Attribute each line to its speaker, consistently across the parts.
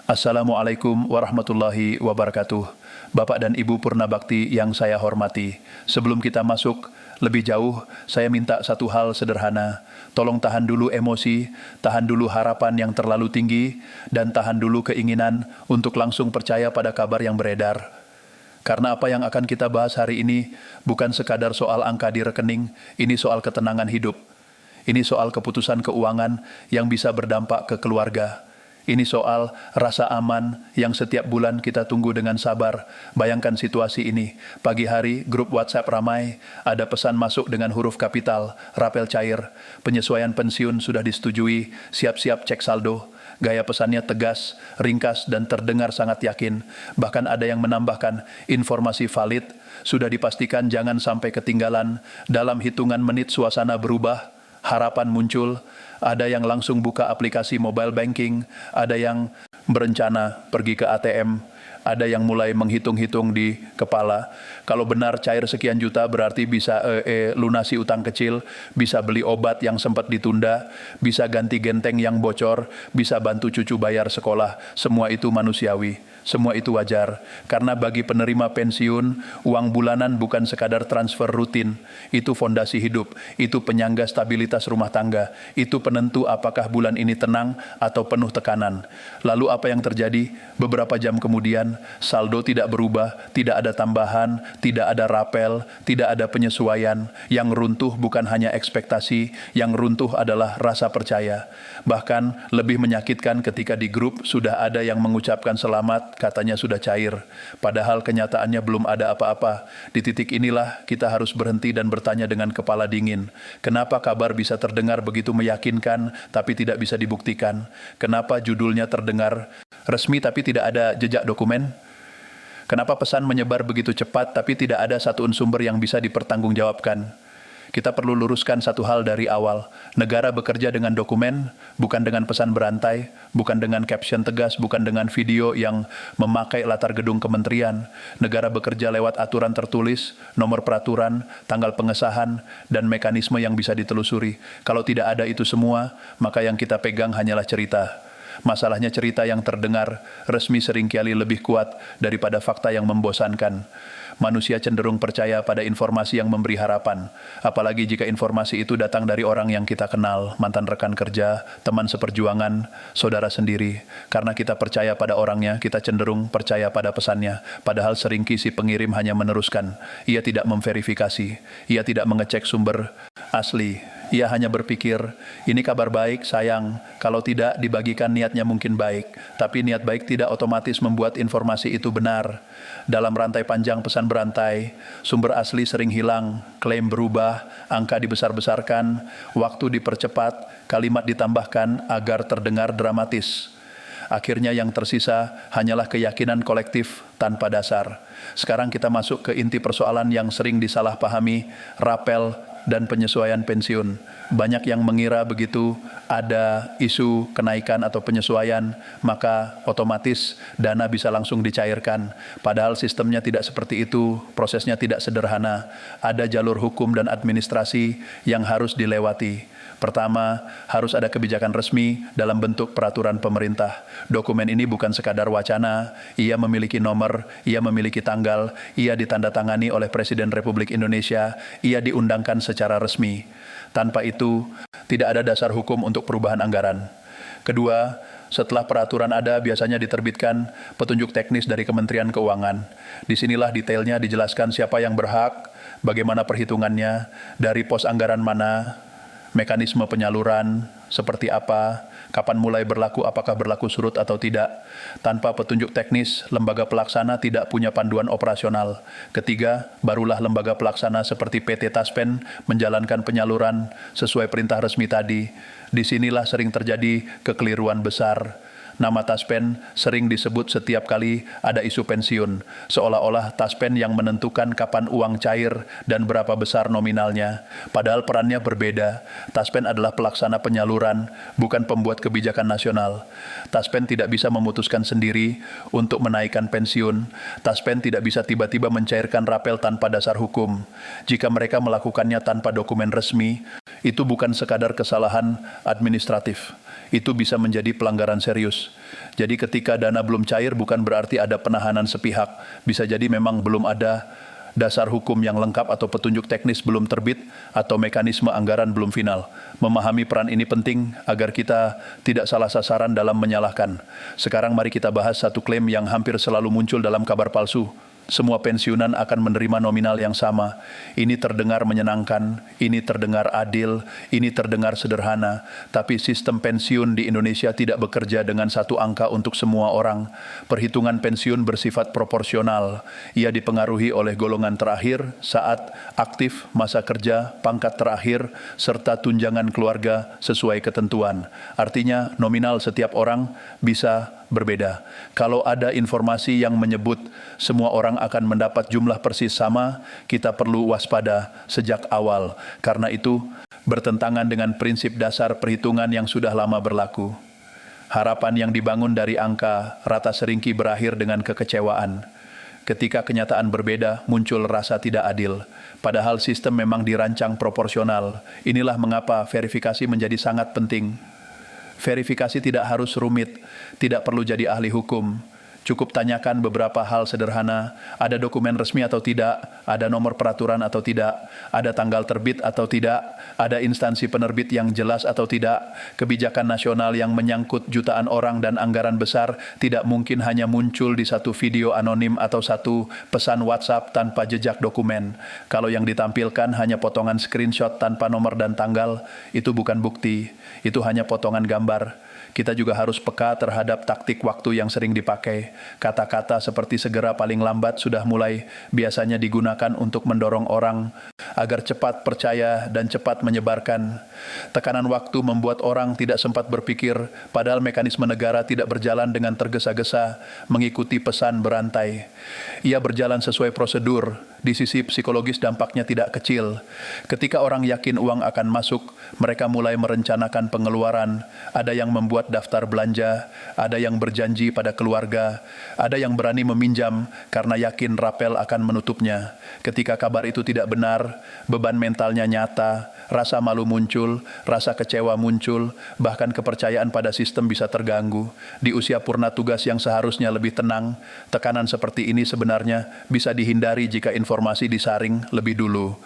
Speaker 1: Assalamualaikum warahmatullahi wabarakatuh. Bapak dan Ibu Purnabakti yang saya hormati, sebelum kita masuk lebih jauh, saya minta satu hal sederhana. Tolong tahan dulu emosi, tahan dulu harapan yang terlalu tinggi, dan tahan dulu keinginan untuk langsung percaya pada kabar yang beredar. Karena apa yang akan kita bahas hari ini bukan sekadar soal angka di rekening, ini soal ketenangan hidup. Ini soal keputusan keuangan yang bisa berdampak ke keluarga. Ini soal rasa aman yang setiap bulan kita tunggu dengan sabar. Bayangkan situasi ini. Pagi hari, grup WhatsApp ramai, ada pesan masuk dengan huruf kapital, rapel cair, penyesuaian pensiun sudah disetujui, siap-siap cek saldo. Gaya pesannya tegas, ringkas, dan terdengar sangat yakin. Bahkan ada yang menambahkan, informasi valid, sudah dipastikan jangan sampai ketinggalan. Dalam hitungan menit suasana berubah, harapan muncul. Ada yang langsung buka aplikasi mobile banking, ada yang berencana pergi ke ATM, ada yang mulai menghitung-hitung di kepala. Kalau benar cair sekian juta berarti bisa lunasi utang kecil, bisa beli obat yang sempat ditunda, bisa ganti genteng yang bocor, bisa bantu cucu bayar sekolah. Semua itu manusiawi. Semua itu wajar, karena bagi penerima pensiun, uang bulanan bukan sekadar transfer rutin, itu fondasi hidup, itu penyangga stabilitas rumah tangga, itu penentu apakah bulan ini tenang atau penuh tekanan. Lalu apa yang terjadi? Beberapa jam kemudian, saldo tidak berubah, tidak ada tambahan, tidak ada rapel, tidak ada penyesuaian. Yang runtuh bukan hanya ekspektasi, yang runtuh adalah rasa percaya. Bahkan lebih menyakitkan ketika di grup sudah ada yang mengucapkan selamat, katanya sudah cair. Padahal kenyataannya belum ada apa-apa. Di titik inilah kita harus berhenti dan bertanya dengan kepala dingin. Kenapa kabar bisa terdengar begitu meyakinkan tapi tidak bisa dibuktikan? Kenapa judulnya terdengar resmi tapi tidak ada jejak dokumen? Kenapa pesan menyebar begitu cepat tapi tidak ada satu sumber yang bisa dipertanggungjawabkan? Kita perlu luruskan satu hal dari awal. Negara bekerja dengan dokumen, bukan dengan pesan berantai, bukan dengan caption tegas, bukan dengan video yang memakai latar gedung kementerian. Negara bekerja lewat aturan tertulis, nomor peraturan, tanggal pengesahan, dan mekanisme yang bisa ditelusuri. Kalau tidak ada itu semua, maka yang kita pegang hanyalah cerita. Masalahnya cerita yang terdengar resmi seringkali lebih kuat daripada fakta yang membosankan. Manusia cenderung percaya pada informasi yang memberi harapan, apalagi jika informasi itu datang dari orang yang kita kenal, mantan rekan kerja, teman seperjuangan, saudara sendiri. Karena kita percaya pada orangnya, kita cenderung percaya pada pesannya, padahal seringkali si pengirim hanya meneruskan. Ia tidak memverifikasi, ia tidak mengecek sumber asli. Ia hanya berpikir, ini kabar baik, sayang. Kalau tidak, dibagikan niatnya mungkin baik. Tapi niat baik tidak otomatis membuat informasi itu benar. Dalam rantai panjang pesan berantai, sumber asli sering hilang, klaim berubah, angka dibesar-besarkan, waktu dipercepat, kalimat ditambahkan agar terdengar dramatis. Akhirnya yang tersisa hanyalah keyakinan kolektif tanpa dasar. Sekarang kita masuk ke inti persoalan yang sering disalahpahami, rapel dan penyesuaian pensiun. Banyak yang mengira begitu ada isu kenaikan atau penyesuaian, maka otomatis dana bisa langsung dicairkan. Padahal sistemnya tidak seperti itu, prosesnya tidak sederhana. Ada jalur hukum dan administrasi yang harus dilewati. Pertama, harus ada kebijakan resmi dalam bentuk peraturan pemerintah. Dokumen ini bukan sekadar wacana, ia memiliki nomor, ia memiliki tanggal, ia ditandatangani oleh Presiden Republik Indonesia, ia diundangkan secara resmi. Tanpa itu, tidak ada dasar hukum untuk perubahan anggaran. Kedua, setelah peraturan ada, biasanya diterbitkan petunjuk teknis dari Kementerian Keuangan. Disinilah detailnya dijelaskan siapa yang berhak, bagaimana perhitungannya, dari pos anggaran mana, mekanisme penyaluran, seperti apa, kapan mulai berlaku, apakah berlaku surut atau tidak. Tanpa petunjuk teknis, lembaga pelaksana tidak punya panduan operasional. Ketiga, barulah lembaga pelaksana seperti PT Taspen menjalankan penyaluran sesuai perintah resmi tadi. Disinilah sering terjadi kekeliruan besar. Nama Taspen sering disebut setiap kali ada isu pensiun, seolah-olah Taspen yang menentukan kapan uang cair dan berapa besar nominalnya. Padahal perannya berbeda. Taspen adalah pelaksana penyaluran, bukan pembuat kebijakan nasional. Taspen tidak bisa memutuskan sendiri untuk menaikkan pensiun. Taspen tidak bisa tiba-tiba mencairkan rapel tanpa dasar hukum. Jika mereka melakukannya tanpa dokumen resmi, itu bukan sekadar kesalahan administratif. Itu bisa menjadi pelanggaran serius. Jadi ketika dana belum cair bukan berarti ada penahanan sepihak. Bisa jadi memang belum ada dasar hukum yang lengkap atau petunjuk teknis belum terbit atau mekanisme anggaran belum final. Memahami peran ini penting agar kita tidak salah sasaran dalam menyalahkan. Sekarang mari kita bahas satu klaim yang hampir selalu muncul dalam kabar palsu. Semua pensiunan akan menerima nominal yang sama. Ini terdengar menyenangkan, ini terdengar adil, ini terdengar sederhana, tapi sistem pensiun di Indonesia tidak bekerja dengan satu angka untuk semua orang. Perhitungan pensiun bersifat proporsional. Ia dipengaruhi oleh golongan terakhir, saat aktif, masa kerja, pangkat terakhir, serta tunjangan keluarga sesuai ketentuan. Artinya, nominal setiap orang bisa berbeda. Kalau ada informasi yang menyebut semua orang akan mendapat jumlah persis sama, kita perlu waspada sejak awal. Karena itu, bertentangan dengan prinsip dasar perhitungan yang sudah lama berlaku. Harapan yang dibangun dari angka rata seringki berakhir dengan kekecewaan. Ketika kenyataan berbeda, muncul rasa tidak adil. Padahal sistem memang dirancang proporsional. Inilah mengapa verifikasi menjadi sangat penting. Verifikasi tidak harus rumit, tidak perlu jadi ahli hukum. Cukup tanyakan beberapa hal sederhana, ada dokumen resmi atau tidak, ada nomor peraturan atau tidak, ada tanggal terbit atau tidak, ada instansi penerbit yang jelas atau tidak. Kebijakan nasional yang menyangkut jutaan orang dan anggaran besar tidak mungkin hanya muncul di satu video anonim atau satu pesan WhatsApp tanpa jejak dokumen. Kalau yang ditampilkan hanya potongan screenshot tanpa nomor dan tanggal, itu bukan bukti, itu hanya potongan gambar. Kita juga harus peka terhadap taktik waktu yang sering dipakai. Kata-kata seperti segera paling lambat sudah mulai biasanya digunakan untuk mendorong orang agar cepat percaya dan cepat menyebarkan. Tekanan waktu membuat orang tidak sempat berpikir, padahal mekanisme negara tidak berjalan dengan tergesa-gesa mengikuti pesan berantai. Ia berjalan sesuai prosedur. Di sisi psikologis dampaknya tidak kecil. Ketika orang yakin uang akan masuk, mereka mulai merencanakan pengeluaran. Ada yang membuat daftar belanja, ada yang berjanji pada keluarga, ada yang berani meminjam karena yakin rapel akan menutupnya. Ketika kabar itu tidak benar, beban mentalnya nyata, rasa malu muncul, rasa kecewa muncul, bahkan kepercayaan pada sistem bisa terganggu. Di usia purna tugas yang seharusnya lebih tenang, tekanan seperti ini sebenarnya bisa dihindari jika informasi disaring lebih dulu.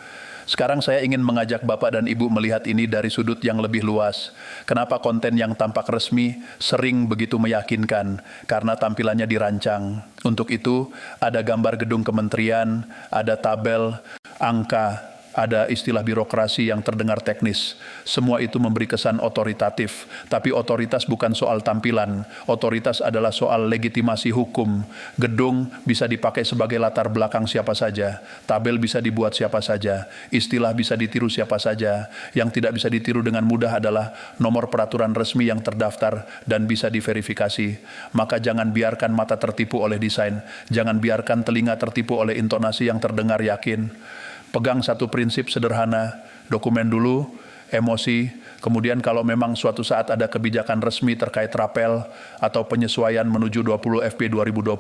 Speaker 1: Sekarang saya ingin mengajak Bapak dan Ibu melihat ini dari sudut yang lebih luas. Kenapa konten yang tampak resmi sering begitu meyakinkan? Karena tampilannya dirancang. Untuk itu, ada gambar gedung kementerian, ada tabel, angka, ada istilah birokrasi yang terdengar teknis. Semua itu memberi kesan otoritatif. Tapi otoritas bukan soal tampilan. Otoritas adalah soal legitimasi hukum. Gedung bisa dipakai sebagai latar belakang siapa saja. Tabel bisa dibuat siapa saja. Istilah bisa ditiru siapa saja. Yang tidak bisa ditiru dengan mudah adalah nomor peraturan resmi yang terdaftar dan bisa diverifikasi. Maka jangan biarkan mata tertipu oleh desain. Jangan biarkan telinga tertipu oleh intonasi yang terdengar yakin. Pegang satu prinsip sederhana, dokumen dulu, emosi, kemudian kalau memang suatu saat ada kebijakan resmi terkait rapel atau penyesuaian menuju 20 FP 2026,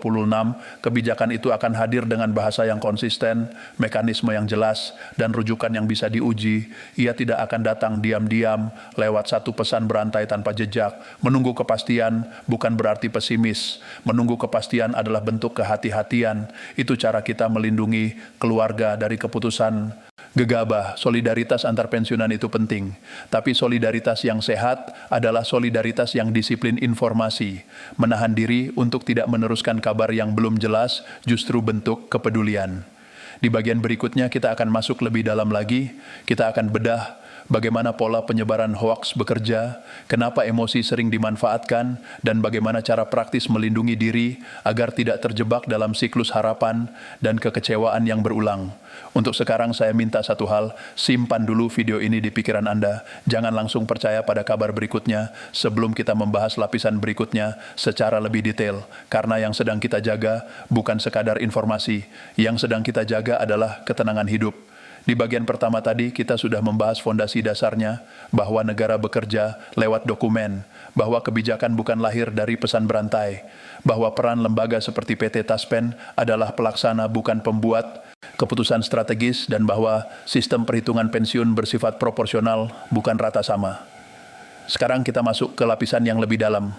Speaker 1: kebijakan itu akan hadir dengan bahasa yang konsisten, mekanisme yang jelas, dan rujukan yang bisa diuji. Ia tidak akan datang diam-diam lewat satu pesan berantai tanpa jejak. Menunggu kepastian bukan berarti pesimis. Menunggu kepastian adalah bentuk kehati-hatian. Itu cara kita melindungi keluarga dari keputusan gegabah. Solidaritas antar pensiunan itu penting. Tapi solidaritas yang sehat adalah solidaritas yang disiplin informasi. Menahan diri untuk tidak meneruskan kabar yang belum jelas justru bentuk kepedulian. Di bagian berikutnya kita akan masuk lebih dalam lagi. Kita akan bedah bagaimana pola penyebaran hoaks bekerja, kenapa emosi sering dimanfaatkan, dan bagaimana cara praktis melindungi diri agar tidak terjebak dalam siklus harapan dan kekecewaan yang berulang. Untuk sekarang saya minta satu hal, simpan dulu video ini di pikiran Anda. Jangan langsung percaya pada kabar berikutnya sebelum kita membahas lapisan berikutnya secara lebih detail. Karena yang sedang kita jaga bukan sekadar informasi, yang sedang kita jaga adalah ketenangan hidup. Di bagian pertama tadi kita sudah membahas fondasi dasarnya, bahwa negara bekerja lewat dokumen, bahwa kebijakan bukan lahir dari pesan berantai, bahwa peran lembaga seperti PT Taspen adalah pelaksana bukan pembuat keputusan strategis, dan bahwa sistem perhitungan pensiun bersifat proporsional bukan rata sama. Sekarang kita masuk ke lapisan yang lebih dalam.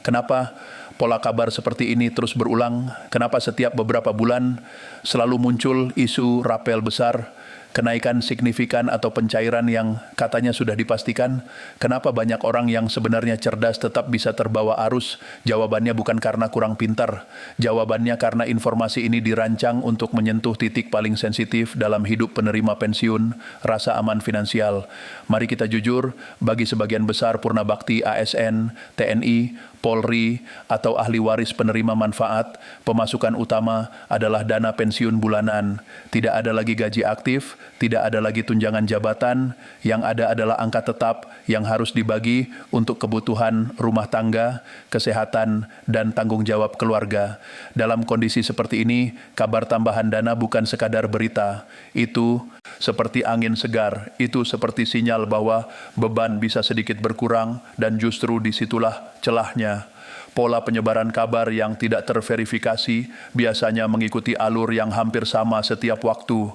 Speaker 1: Kenapa pola kabar seperti ini terus berulang? Kenapa setiap beberapa bulan selalu muncul isu rapel besar, kenaikan signifikan atau pencairan yang katanya sudah dipastikan? Kenapa banyak orang yang sebenarnya cerdas tetap bisa terbawa arus? Jawabannya bukan karena kurang pintar. Jawabannya karena informasi ini dirancang untuk menyentuh titik paling sensitif dalam hidup penerima pensiun, rasa aman finansial. Mari kita jujur, bagi sebagian besar purna bakti ASN, TNI, Polri, atau ahli waris penerima manfaat, pemasukan utama adalah dana pensiun bulanan. Tidak ada lagi gaji aktif, tidak ada lagi tunjangan jabatan, yang ada adalah angka tetap yang harus dibagi untuk kebutuhan rumah tangga, kesehatan, dan tanggung jawab keluarga. Dalam kondisi seperti ini, kabar tambahan dana bukan sekadar berita. Itu seperti angin segar, itu seperti sinyal bahwa beban bisa sedikit berkurang, dan justru disitulah celahnya. Pola penyebaran kabar yang tidak terverifikasi biasanya mengikuti alur yang hampir sama setiap waktu.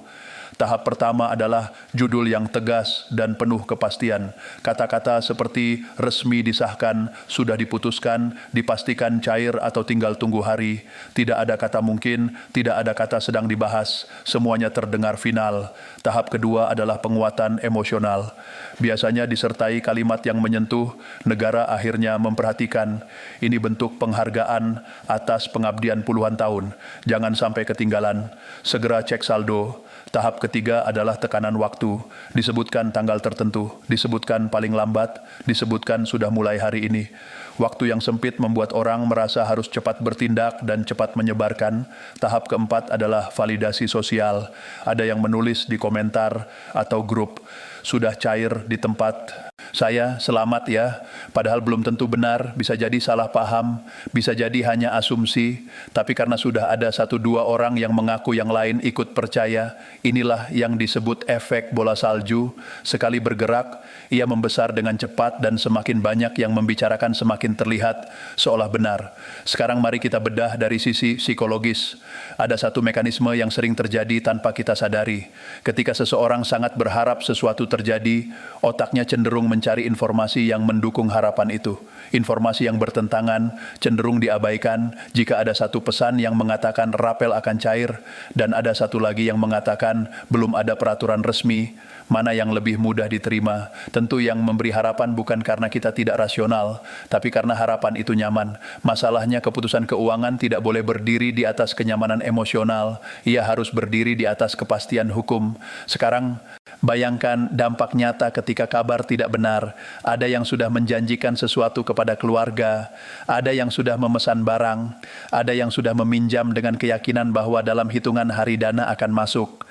Speaker 1: Tahap pertama adalah judul yang tegas dan penuh kepastian. Kata-kata seperti resmi disahkan, sudah diputuskan, dipastikan cair atau tinggal tunggu hari. Tidak ada kata mungkin, tidak ada kata sedang dibahas. Semuanya terdengar final. Tahap kedua adalah penguatan emosional. Biasanya disertai kalimat yang menyentuh, negara akhirnya memperhatikan. Ini bentuk penghargaan atas pengabdian puluhan tahun. Jangan sampai ketinggalan. Segera cek saldo. Tahap ketiga adalah tekanan waktu. Disebutkan tanggal tertentu, disebutkan paling lambat, disebutkan sudah mulai hari ini. Waktu yang sempit membuat orang merasa harus cepat bertindak dan cepat menyebarkan. Tahap keempat adalah validasi sosial. Ada yang menulis di komentar atau grup, sudah cair di tempat saya, selamat ya, padahal belum tentu benar, bisa jadi salah paham, bisa jadi hanya asumsi, tapi karena sudah ada 1-2 orang yang mengaku yang lain ikut percaya, inilah yang disebut efek bola salju. Sekali bergerak, ia membesar dengan cepat dan semakin banyak yang membicarakan semakin terlihat seolah benar. Sekarang mari kita bedah dari sisi psikologis. Ada satu mekanisme yang sering terjadi tanpa kita sadari. Ketika seseorang sangat berharap sesuatu terjadi, otaknya cenderung mencari informasi yang mendukung harapan itu. Informasi yang bertentangan cenderung diabaikan jika ada satu pesan yang mengatakan rapel akan cair dan ada satu lagi yang mengatakan belum ada peraturan resmi. Mana yang lebih mudah diterima? Tentu yang memberi harapan bukan karena kita tidak rasional, tapi karena harapan itu nyaman. Masalahnya keputusan keuangan tidak boleh berdiri di atas kenyamanan emosional. Ia harus berdiri di atas kepastian hukum. Sekarang, bayangkan dampak nyata ketika kabar tidak benar. Ada yang sudah menjanjikan sesuatu kepada keluarga, ada yang sudah memesan barang, ada yang sudah meminjam dengan keyakinan bahwa dalam hitungan hari dana akan masuk.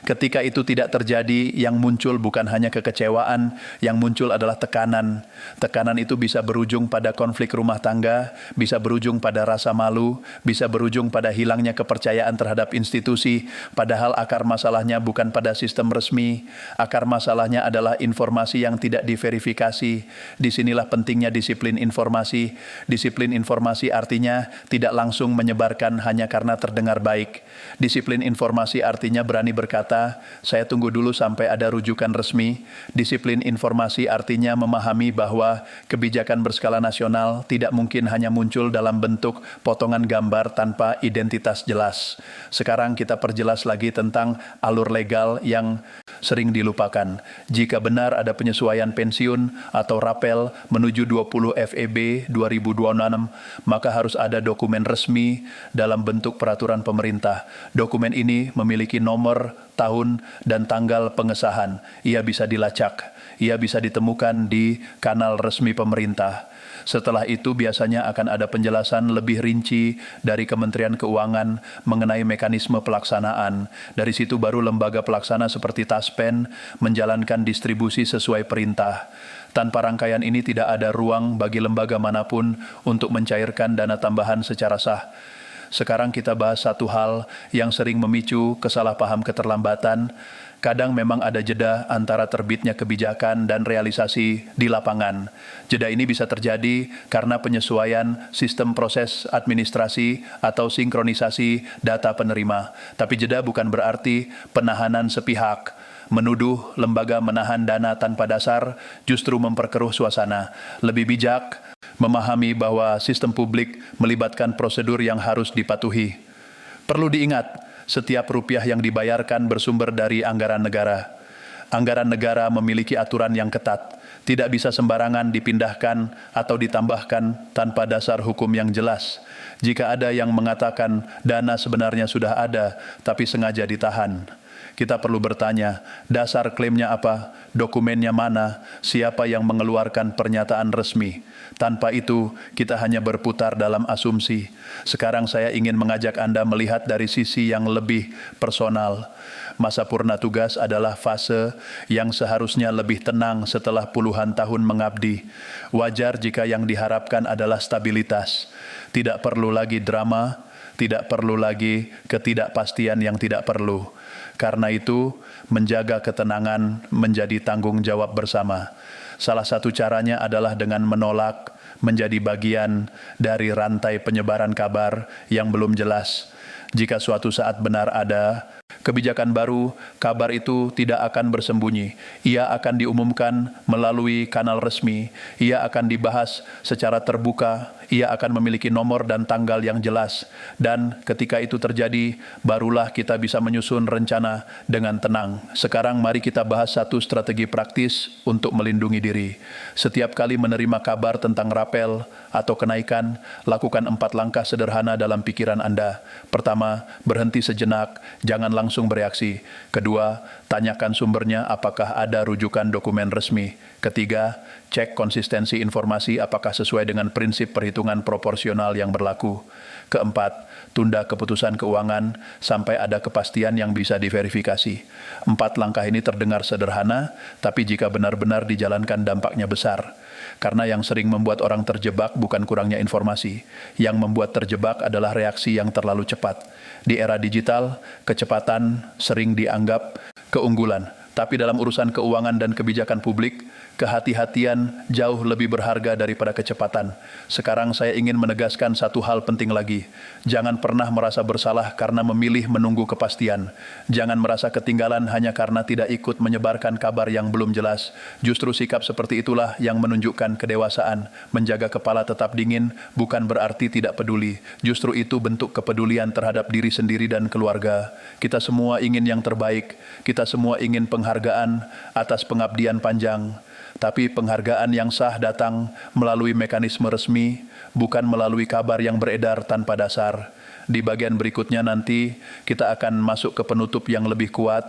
Speaker 1: Ketika itu tidak terjadi, yang muncul bukan hanya kekecewaan, yang muncul adalah tekanan. Tekanan itu bisa berujung pada konflik rumah tangga, bisa berujung pada rasa malu, bisa berujung pada hilangnya kepercayaan terhadap institusi, padahal akar masalahnya bukan pada sistem resmi. Akar masalahnya adalah informasi yang tidak diverifikasi. Disinilah pentingnya disiplin informasi. Disiplin informasi artinya tidak langsung menyebarkan hanya karena terdengar baik. Disiplin informasi artinya berani berkata, saya tunggu dulu sampai ada rujukan resmi. Disiplin informasi artinya memahami bahwa kebijakan berskala nasional tidak mungkin hanya muncul dalam bentuk potongan gambar tanpa identitas jelas. Sekarang kita perjelas lagi tentang alur legal yang sering dilupakan. Jika benar ada penyesuaian pensiun atau rapel menuju 20 FEB 2026, maka harus ada dokumen resmi dalam bentuk peraturan pemerintah. Dokumen ini memiliki nomor, tahun, dan tanggal pengesahan. Ia bisa dilacak. Ia bisa ditemukan di kanal resmi pemerintah. Setelah itu biasanya akan ada penjelasan lebih rinci dari Kementerian Keuangan mengenai mekanisme pelaksanaan. Dari situ baru lembaga pelaksana seperti Taspen menjalankan distribusi sesuai perintah. Tanpa rangkaian ini tidak ada ruang bagi lembaga manapun untuk mencairkan dana tambahan secara sah. Sekarang kita bahas satu hal yang sering memicu kesalahpaham keterlambatan. Kadang memang ada jeda antara terbitnya kebijakan dan realisasi di lapangan. Jeda ini bisa terjadi karena penyesuaian sistem proses administrasi atau sinkronisasi data penerima. Tapi jeda bukan berarti penahanan sepihak. Menuduh lembaga menahan dana tanpa dasar justru memperkeruh suasana. Lebih bijak memahami bahwa sistem publik melibatkan prosedur yang harus dipatuhi. Perlu diingat, setiap rupiah yang dibayarkan bersumber dari anggaran negara. Anggaran negara memiliki aturan yang ketat, tidak bisa sembarangan dipindahkan atau ditambahkan tanpa dasar hukum yang jelas. Jika ada yang mengatakan dana sebenarnya sudah ada, tapi sengaja ditahan, kita perlu bertanya, dasar klaimnya apa, dokumennya mana, siapa yang mengeluarkan pernyataan resmi. Tanpa itu, kita hanya berputar dalam asumsi. Sekarang saya ingin mengajak Anda melihat dari sisi yang lebih personal. Masa purna tugas adalah fase yang seharusnya lebih tenang setelah puluhan tahun mengabdi. Wajar jika yang diharapkan adalah stabilitas. Tidak perlu lagi drama, tidak perlu lagi ketidakpastian yang tidak perlu. Karena itu, menjaga ketenangan menjadi tanggung jawab bersama. Salah satu caranya adalah dengan menolak menjadi bagian dari rantai penyebaran kabar yang belum jelas. Jika suatu saat benar ada kebijakan baru, kabar itu tidak akan bersembunyi. Ia akan diumumkan melalui kanal resmi. Ia akan dibahas secara terbuka. Ia akan memiliki nomor dan tanggal yang jelas. Dan ketika itu terjadi, barulah kita bisa menyusun rencana dengan tenang. Sekarang mari kita bahas satu strategi praktis untuk melindungi diri. Setiap kali menerima kabar tentang rapel atau kenaikan, lakukan 4 langkah sederhana dalam pikiran Anda. Pertama, berhenti sejenak, jangan langsung bereaksi. Kedua, tanyakan sumbernya apakah ada rujukan dokumen resmi. Ketiga, cek konsistensi informasi apakah sesuai dengan prinsip perhitungan proporsional yang berlaku. Keempat, tunda keputusan keuangan sampai ada kepastian yang bisa diverifikasi. 4 langkah ini terdengar sederhana, tapi jika benar-benar dijalankan dampaknya besar. Karena yang sering membuat orang terjebak bukan kurangnya informasi. Yang membuat terjebak adalah reaksi yang terlalu cepat. Di era digital, kecepatan sering dianggap keunggulan. Tapi dalam urusan keuangan dan kebijakan publik, kehati-hatian jauh lebih berharga daripada kecepatan. Sekarang saya ingin menegaskan satu hal penting lagi. Jangan pernah merasa bersalah karena memilih menunggu kepastian. Jangan merasa ketinggalan hanya karena tidak ikut menyebarkan kabar yang belum jelas. Justru sikap seperti itulah yang menunjukkan kedewasaan. Menjaga kepala tetap dingin bukan berarti tidak peduli. Justru itu bentuk kepedulian terhadap diri sendiri dan keluarga. Kita semua ingin yang terbaik. Kita semua ingin penghargaan atas pengabdian panjang. Tapi penghargaan yang sah datang melalui mekanisme resmi, bukan melalui kabar yang beredar tanpa dasar. Di bagian berikutnya nanti, kita akan masuk ke penutup yang lebih kuat.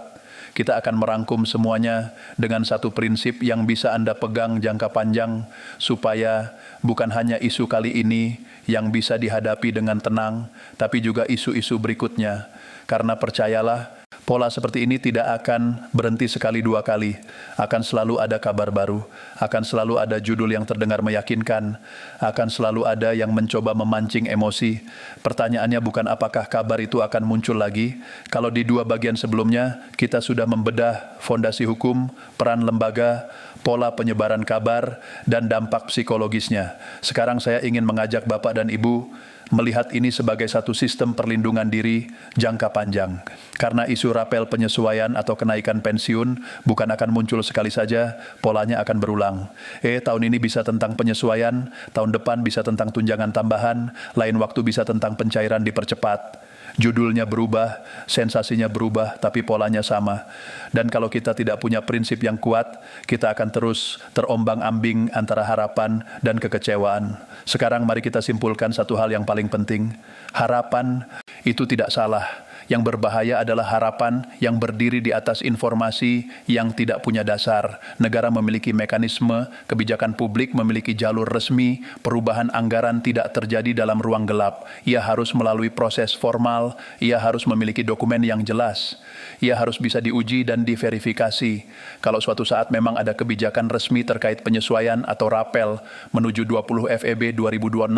Speaker 1: Kita akan merangkum semuanya dengan satu prinsip yang bisa Anda pegang jangka panjang, supaya bukan hanya isu kali ini yang bisa dihadapi dengan tenang, tapi juga isu-isu berikutnya. Karena percayalah, pola seperti ini tidak akan berhenti sekali dua kali. Akan selalu ada kabar baru, akan selalu ada judul yang terdengar meyakinkan, akan selalu ada yang mencoba memancing emosi. Pertanyaannya bukan apakah kabar itu akan muncul lagi. Kalau di 2 bagian sebelumnya, kita sudah membedah fondasi hukum, peran lembaga, pola penyebaran kabar, dan dampak psikologisnya. Sekarang saya ingin mengajak Bapak dan Ibu melihat ini sebagai satu sistem perlindungan diri jangka panjang. Karena isu rapel penyesuaian atau kenaikan pensiun bukan akan muncul sekali saja, polanya akan berulang. Tahun ini bisa tentang penyesuaian, tahun depan bisa tentang tunjangan tambahan, lain waktu bisa tentang pencairan dipercepat. Judulnya berubah, sensasinya berubah, tapi polanya sama. Dan kalau kita tidak punya prinsip yang kuat, kita akan terus terombang-ambing antara harapan dan kekecewaan. Sekarang mari kita simpulkan satu hal yang paling penting. Harapan itu tidak salah. Yang berbahaya adalah harapan yang berdiri di atas informasi yang tidak punya dasar. Negara memiliki mekanisme, kebijakan publik memiliki jalur resmi, perubahan anggaran tidak terjadi dalam ruang gelap. Ia harus melalui proses formal, ia harus memiliki dokumen yang jelas. Ia harus bisa diuji dan diverifikasi. Kalau suatu saat memang ada kebijakan resmi terkait penyesuaian atau rapel menuju 20 FEB 2026,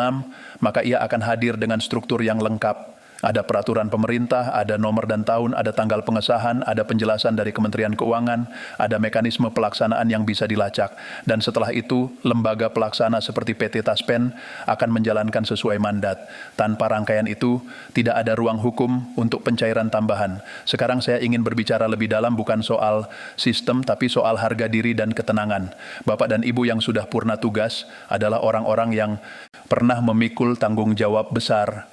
Speaker 1: maka ia akan hadir dengan struktur yang lengkap. Ada peraturan pemerintah, ada nomor dan tahun, ada tanggal pengesahan, ada penjelasan dari Kementerian Keuangan, ada mekanisme pelaksanaan yang bisa dilacak. Dan setelah itu, lembaga pelaksana seperti PT Taspen akan menjalankan sesuai mandat. Tanpa rangkaian itu, tidak ada ruang hukum untuk pencairan tambahan. Sekarang saya ingin berbicara lebih dalam bukan soal sistem, tapi soal harga diri dan ketenangan. Bapak dan Ibu yang sudah purna tugas adalah orang-orang yang pernah memikul tanggung jawab besar.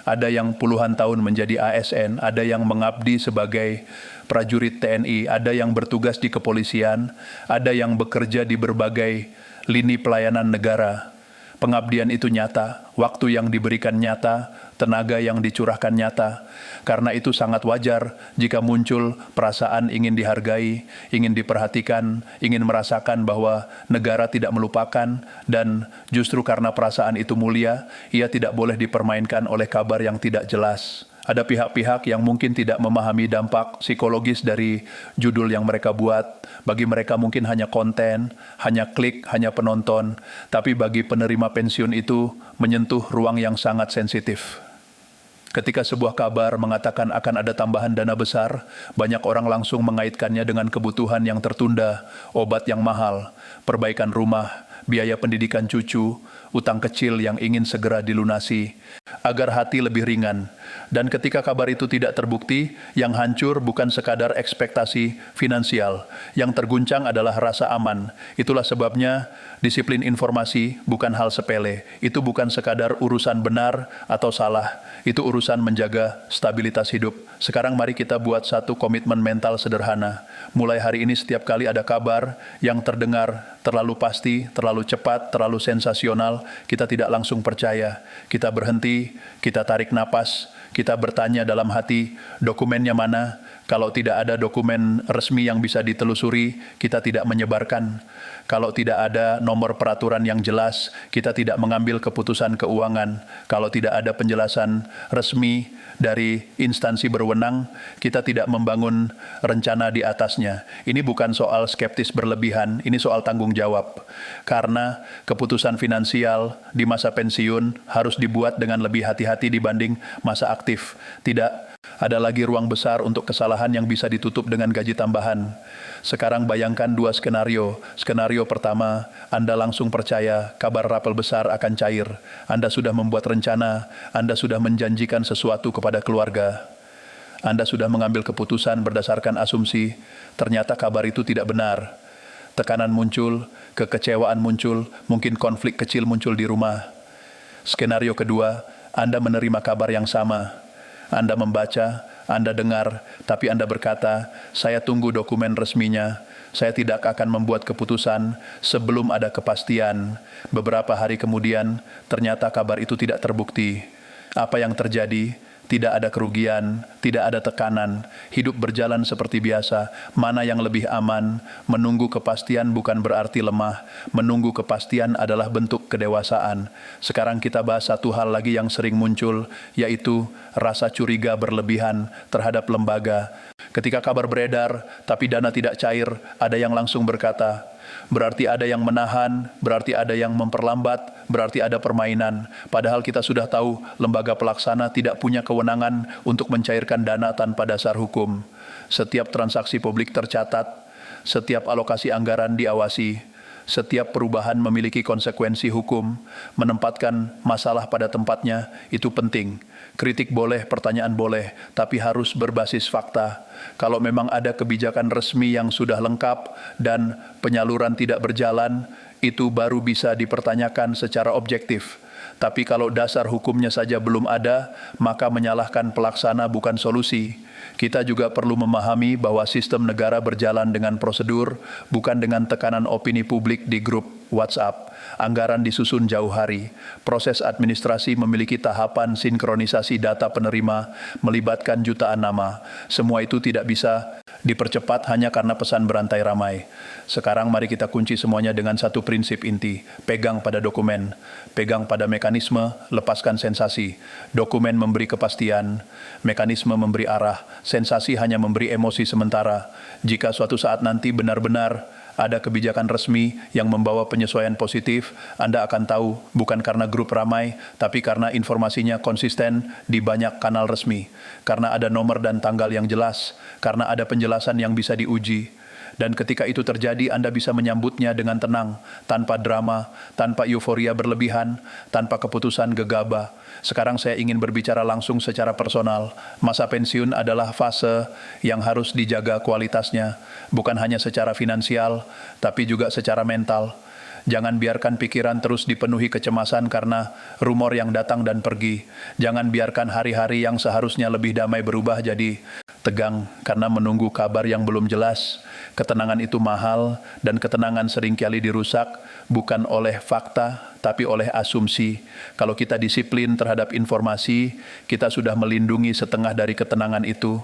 Speaker 1: Ada yang puluhan tahun menjadi ASN, ada yang mengabdi sebagai prajurit TNI, ada yang bertugas di kepolisian, ada yang bekerja di berbagai lini pelayanan negara. Pengabdian itu nyata, waktu yang diberikan nyata, tenaga yang dicurahkan nyata. Karena itu sangat wajar jika muncul perasaan ingin dihargai, ingin diperhatikan, ingin merasakan bahwa negara tidak melupakan, dan justru karena perasaan itu mulia, ia tidak boleh dipermainkan oleh kabar yang tidak jelas. Ada pihak-pihak yang mungkin tidak memahami dampak psikologis dari judul yang mereka buat. Bagi mereka mungkin hanya konten, hanya klik, hanya penonton. Tapi bagi penerima pensiun itu menyentuh ruang yang sangat sensitif. Ketika sebuah kabar mengatakan akan ada tambahan dana besar, banyak orang langsung mengaitkannya dengan kebutuhan yang tertunda, obat yang mahal, perbaikan rumah, biaya pendidikan cucu, utang kecil yang ingin segera dilunasi, agar hati lebih ringan. Dan ketika kabar itu tidak terbukti, yang hancur bukan sekadar ekspektasi finansial, yang terguncang adalah rasa aman. Itulah sebabnya disiplin informasi bukan hal sepele. Itu bukan sekadar urusan benar atau salah, itu urusan menjaga stabilitas hidup. Sekarang mari kita buat satu komitmen mental sederhana. Mulai hari ini setiap kali ada kabar yang terdengar terlalu pasti, terlalu cepat, terlalu sensasional, kita tidak langsung percaya. Kita berhenti, kita tarik napas, kita bertanya dalam hati, dokumennya mana? Kalau tidak ada dokumen resmi yang bisa ditelusuri, kita tidak menyebarkan. Kalau tidak ada nomor peraturan yang jelas, kita tidak mengambil keputusan keuangan. Kalau tidak ada penjelasan resmi dari instansi berwenang, kita tidak membangun rencana di atasnya. Ini bukan soal skeptis berlebihan, ini soal tanggung jawab. Karena keputusan finansial di masa pensiun harus dibuat dengan lebih hati-hati dibanding masa aktif. Tidak ada lagi ruang besar untuk kesalahan yang bisa ditutup dengan gaji tambahan. Sekarang bayangkan dua skenario. Skenario pertama, Anda langsung percaya kabar rapel besar akan cair. Anda sudah membuat rencana, Anda sudah menjanjikan sesuatu kepada keluarga. Anda sudah mengambil keputusan berdasarkan asumsi, ternyata kabar itu tidak benar. Tekanan muncul, kekecewaan muncul, mungkin konflik kecil muncul di rumah. Skenario kedua, Anda menerima kabar yang sama. Anda membaca, Anda dengar, tapi Anda berkata, saya tunggu dokumen resminya. Saya tidak akan membuat keputusan sebelum ada kepastian. Beberapa hari kemudian, ternyata kabar itu tidak terbukti. Apa yang terjadi? Tidak ada kerugian, tidak ada tekanan, hidup berjalan seperti biasa. Mana yang lebih aman? Menunggu kepastian bukan berarti lemah. Menunggu kepastian adalah bentuk kedewasaan. Sekarang kita bahas satu hal lagi yang sering muncul, yaitu rasa curiga berlebihan terhadap lembaga. Ketika kabar beredar, tapi dana tidak cair, ada yang langsung berkata, berarti ada yang menahan, berarti ada yang memperlambat, berarti ada permainan. Padahal kita sudah tahu lembaga pelaksana tidak punya kewenangan untuk mencairkan dana tanpa dasar hukum. Setiap transaksi publik tercatat, setiap alokasi anggaran diawasi, setiap perubahan memiliki konsekuensi hukum. Menempatkan masalah pada tempatnya itu penting. Kritik boleh, pertanyaan boleh, tapi harus berbasis fakta. Kalau memang ada kebijakan resmi yang sudah lengkap dan penyaluran tidak berjalan, itu baru bisa dipertanyakan secara objektif. Tapi kalau dasar hukumnya saja belum ada, maka menyalahkan pelaksana bukan solusi. Kita juga perlu memahami bahwa sistem negara berjalan dengan prosedur, bukan dengan tekanan opini publik di grup WhatsApp. Anggaran disusun jauh hari. Proses administrasi memiliki tahapan sinkronisasi data penerima, melibatkan jutaan nama. Semua itu tidak bisa dipercepat hanya karena pesan berantai ramai. Sekarang mari kita kunci semuanya dengan satu prinsip inti. Pegang pada dokumen, pegang pada mekanisme, lepaskan sensasi. Dokumen memberi kepastian, mekanisme memberi arah, sensasi hanya memberi emosi sementara. Jika suatu saat nanti benar-benar ada kebijakan resmi yang membawa penyesuaian positif, Anda akan tahu bukan karena grup ramai, tapi karena informasinya konsisten di banyak kanal resmi. Karena ada nomor dan tanggal yang jelas, karena ada penjelasan yang bisa diuji. Dan ketika itu terjadi, Anda bisa menyambutnya dengan tenang, tanpa drama, tanpa euforia berlebihan, tanpa keputusan gegabah. Sekarang saya ingin berbicara langsung secara personal. Masa pensiun adalah fase yang harus dijaga kualitasnya, bukan hanya secara finansial, tapi juga secara mental. Jangan biarkan pikiran terus dipenuhi kecemasan karena rumor yang datang dan pergi. Jangan biarkan hari-hari yang seharusnya lebih damai berubah jadi tegang karena menunggu kabar yang belum jelas. Ketenangan itu mahal dan ketenangan seringkali dirusak bukan oleh fakta tapi oleh asumsi. Kalau kita disiplin terhadap informasi, kita sudah melindungi setengah dari ketenangan itu.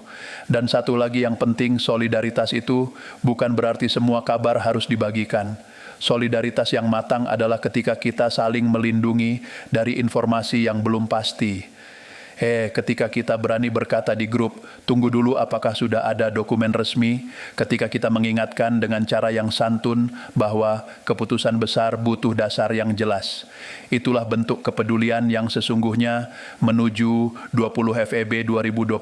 Speaker 1: Dan satu lagi yang penting, solidaritas itu bukan berarti semua kabar harus dibagikan. Solidaritas yang matang adalah ketika kita saling melindungi dari informasi yang belum pasti. Ketika kita berani berkata di grup, tunggu dulu apakah sudah ada dokumen resmi, ketika kita mengingatkan dengan cara yang santun bahwa keputusan besar butuh dasar yang jelas. Itulah bentuk kepedulian yang sesungguhnya menuju 20 FEB 2026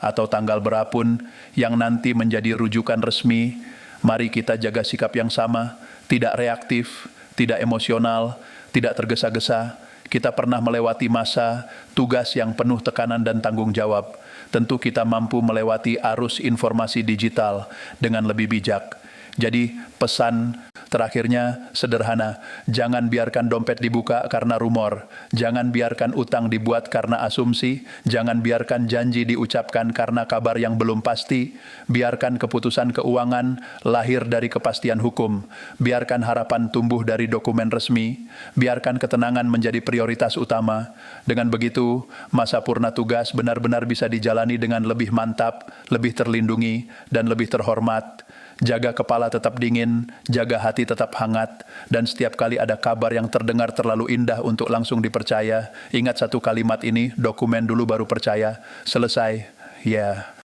Speaker 1: atau tanggal berapun yang nanti menjadi rujukan resmi. Mari kita jaga sikap yang sama, tidak reaktif, tidak emosional, tidak tergesa-gesa. Kita pernah melewati masa tugas yang penuh tekanan dan tanggung jawab. Tentu kita mampu melewati arus informasi digital dengan lebih bijak. Jadi pesan terakhirnya sederhana, jangan biarkan dompet dibuka karena rumor, jangan biarkan utang dibuat karena asumsi, jangan biarkan janji diucapkan karena kabar yang belum pasti, biarkan keputusan keuangan lahir dari kepastian hukum, biarkan harapan tumbuh dari dokumen resmi, biarkan ketenangan menjadi prioritas utama. Dengan begitu, masa purna tugas benar-benar bisa dijalani dengan lebih mantap, lebih terlindungi, dan lebih terhormat. Jaga kepala tetap dingin, jaga hati tetap hangat, dan setiap kali ada kabar yang terdengar terlalu indah untuk langsung dipercaya, ingat satu kalimat ini, dokumen dulu baru percaya. Selesai. Ya.